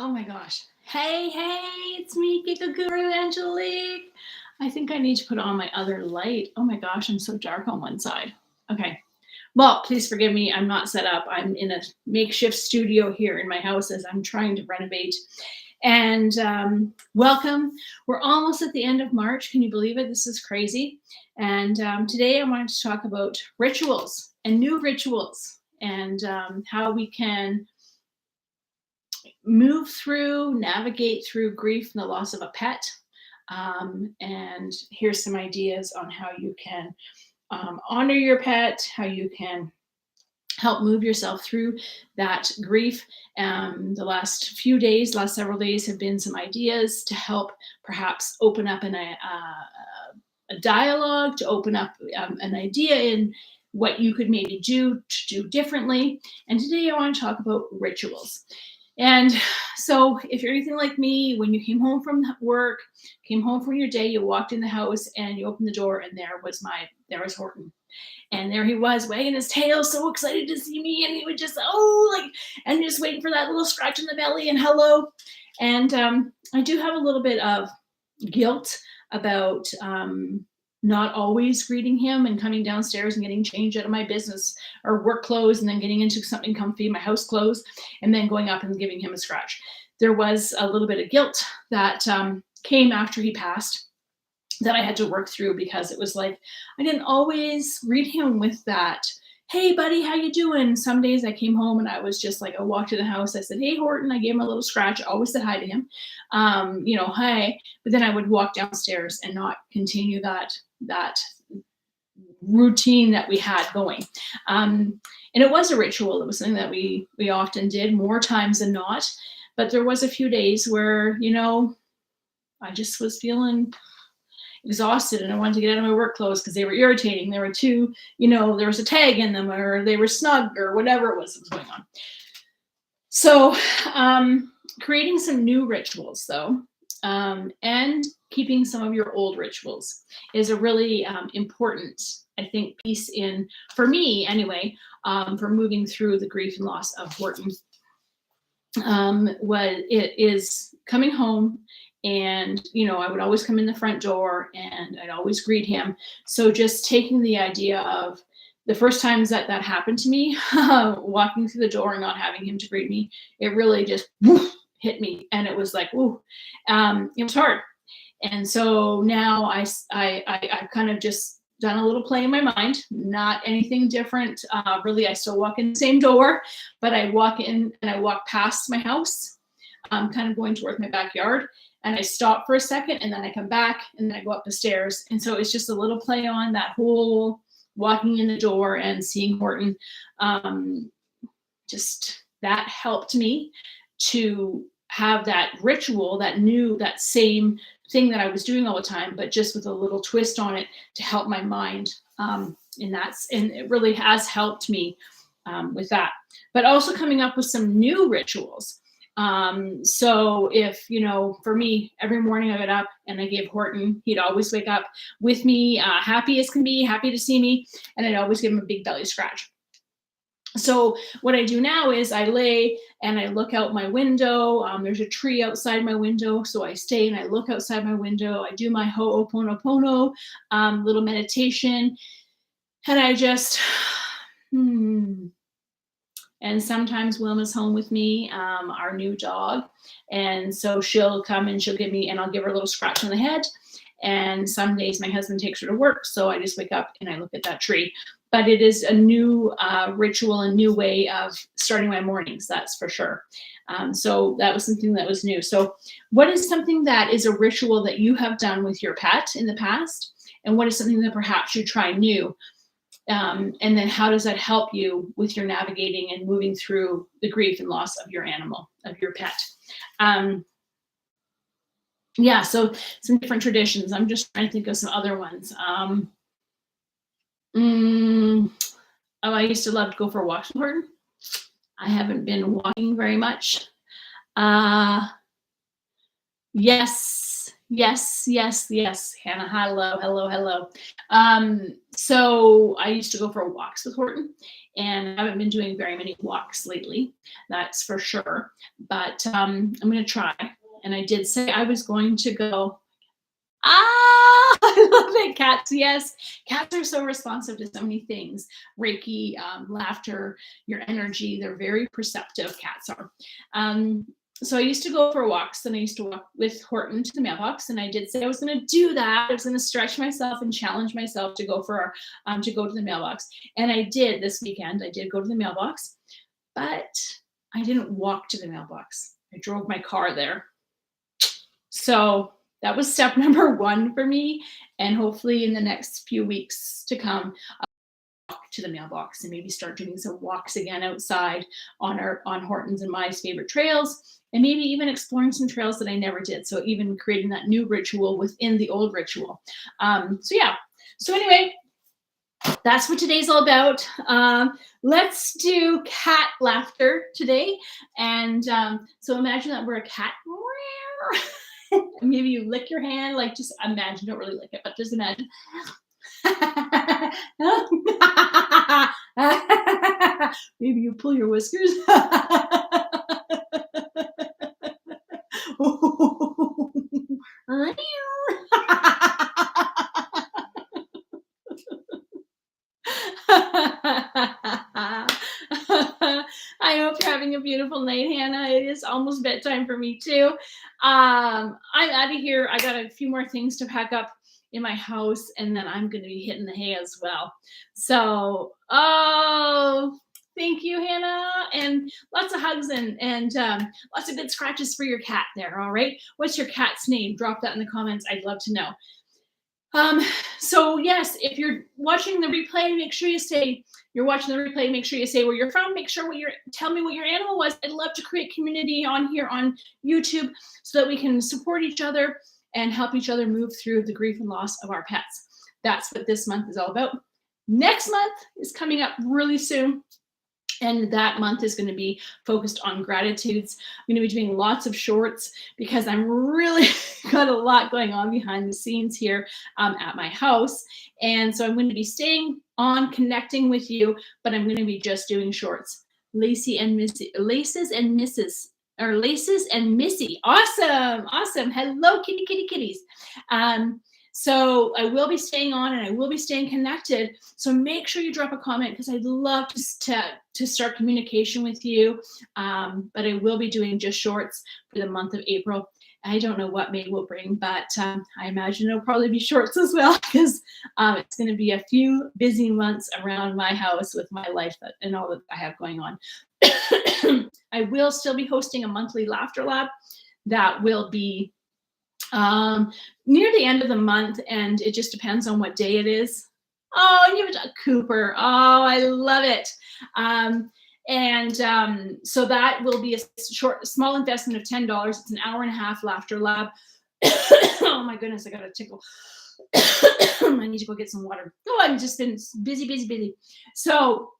Oh my gosh. Hey, it's me, Giggles Guru Angelique. I think I need to put on my other light. Oh my gosh, I'm so dark on one side. Okay. Well, please forgive me. I'm not set up. I'm in a makeshift studio here in my house as I'm trying to renovate. And welcome. We're almost at the end of March. Can you believe it? This is crazy. And today I wanted to talk about rituals and new rituals and how we can navigate through grief and the loss of a pet. And here's some ideas on how you can honor your pet, how you can help move yourself through that grief. Last several days have been some ideas to help perhaps open up a dialogue, to open up an idea in what you could maybe do differently. And today I want to talk about rituals. And so, if you're anything like me, when you came home from work, came home from your day, you walked in the house and you opened the door, and there was Horton. And there he was, wagging his tail, so excited to see me. And he would just, and just waiting for that little scratch in the belly and hello. And I do have a little bit of guilt about not always greeting him and coming downstairs and getting changed out of my business or work clothes and then getting into something comfy, my house clothes, and then going up and giving him a scratch. There was a little bit of guilt that came after he passed that I had to work through, because it was like I didn't always greet him with that, hey buddy, how you doing? Some days I came home and I was just like, I walked in the house, I said, hey Horton, I gave him a little scratch, I always said hi to him, hi, but then I would walk downstairs and not continue that routine that we had going. And it was a ritual. It was something that we often did, more times than not. But there was a few days where, I just was feeling exhausted and I wanted to get out of my work clothes because they were irritating. There were there was a tag in them, or they were snug, or whatever it was that was going on. So creating some new rituals though, and keeping some of your old rituals is a really important, I think, piece for me anyway, for moving through the grief and loss of Horton. It is coming home, and I would always come in the front door and I'd always greet him. So just taking the idea of the first times that happened to me, walking through the door and not having him to greet me, it really just hit me, and it was like, ooh, it was hard. And so now I've kind of just done a little play in my mind, not anything different. Really, I still walk in the same door, but I walk in and I walk past my house, kind of going towards my backyard, and I stop for a second, and then I come back, and then I go up the stairs. And so it's just a little play on that whole walking in the door and seeing Horton. Just that helped me to have that ritual, that same thing that I was doing all the time, but just with a little twist on it to help my mind. And it really has helped me with that. But also coming up with some new rituals. So if, for me, every morning I got up and I gave Horton, he'd always wake up with me, happy as can be, happy to see me, and I'd always give him a big belly scratch. So what I do now is I lay and I look out my window. There's a tree outside my window, so I stay and I look outside my window. I do my ho'oponopono, little meditation, and I just, and sometimes Wilma's home with me, our new dog, and so she'll come and she'll give me, and I'll give her a little scratch on the head. And some days my husband takes her to work, so I just wake up and I look at that tree. But it is a new ritual, a new way of starting my mornings, that's for sure. So that was something that was new. So what is something that is a ritual that you have done with your pet in the past? And what is something that perhaps you try new? And then how does that help you with your navigating and moving through the grief and loss of your animal, of your pet? So some different traditions. I'm just trying to think of some other ones. I used to love to go for walks with Horton. I haven't been walking very much. Yes, Yes, yes, yes. Hannah, hello, hello, hello. So I used to go for walks with Horton, and I haven't been doing very many walks lately, that's for sure. But I'm going to try. And I did say I was going to go. Ah, I love it. Cats, yes. Cats are so responsive to so many things. Reiki, laughter, your energy. They're very perceptive, cats are. Um, so I used to go for walks, and I used to walk with Horton to the mailbox, and I did say I was going to do that. I was going to stretch myself and challenge myself to go for to go to the mailbox, and I did this weekend. I did go to the mailbox, but I didn't walk to the mailbox. I drove my car there. So that was step number one for me. And hopefully in the next few weeks to come, I'll walk to the mailbox and maybe start doing some walks again outside on Horton's and my favorite trails, and maybe even exploring some trails that I never did. So even creating that new ritual within the old ritual. So yeah. So anyway, that's what today's all about. Let's do cat laughter today. And so imagine that we're a cat. Maybe you lick your hand, like just imagine, don't really lick it, but just imagine. Maybe you pull your whiskers. I hope you're having a beautiful night, Hannah. It is almost bedtime for me too. I'm out of here. I got a few more things to pack up in my house, and then I'm going to be hitting the hay as well. So, oh, thank you, Hannah, and lots of hugs and lots of good scratches for your cat there. All right, what's your cat's name? Drop that in the comments. I'd love to know. So yes, if you're watching the replay, make sure you say you're watching the replay. Make sure you say where you're from. Make sure tell me what your animal was. I'd love to create community on here on YouTube so that we can support each other and help each other move through the grief and loss of our pets. That's what this month is all about. Next month is coming up really soon. And that month is going to be focused on gratitudes. I'm going to be doing lots of shorts because I'm really got a lot going on behind the scenes here at my house. And so I'm going to be staying on, connecting with you, but I'm going to be just doing shorts. Laces and Missy. Awesome. Awesome. Hello, kitties. So I will be staying on and I will be staying connected. So make sure you drop a comment because I'd love to start communication with you. But I will be doing just shorts for the month of April. I don't know what May will bring, but I imagine it'll probably be shorts as well because it's going to be a few busy months around my house with my life and all that I have going on. I will still be hosting a monthly laughter lab that will be near the end of the month, and it just depends on what day it is. Oh, you have a Cooper. Oh, I love it. So that will be a small investment of $10. It's an hour and a half laughter lab. Oh my goodness, I got a tickle. I need to go get some water. Oh, I've just been busy. So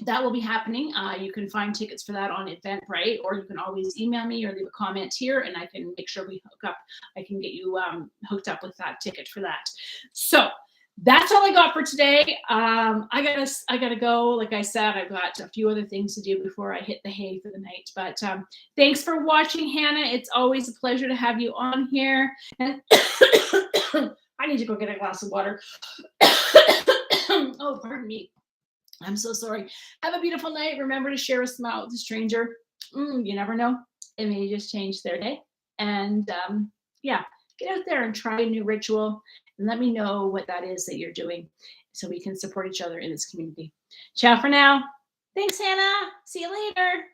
that will be happening. You can find tickets for that on Eventbrite, or you can always email me or leave a comment here, and I can make sure we hook up. I can get you hooked up with that ticket for that. So that's all I got for today. I gotta go. Like I said, I've got a few other things to do before I hit the hay for the night. But thanks for watching, Hannah. It's always a pleasure to have you on here. And I need to go get a glass of water. Oh, pardon me. I'm so sorry. Have a beautiful night. Remember to share a smile with a stranger. You never know. It may just change their day. And yeah, get out there and try a new ritual and let me know what that is that you're doing so we can support each other in this community. Ciao for now. Thanks, Hannah. See you later.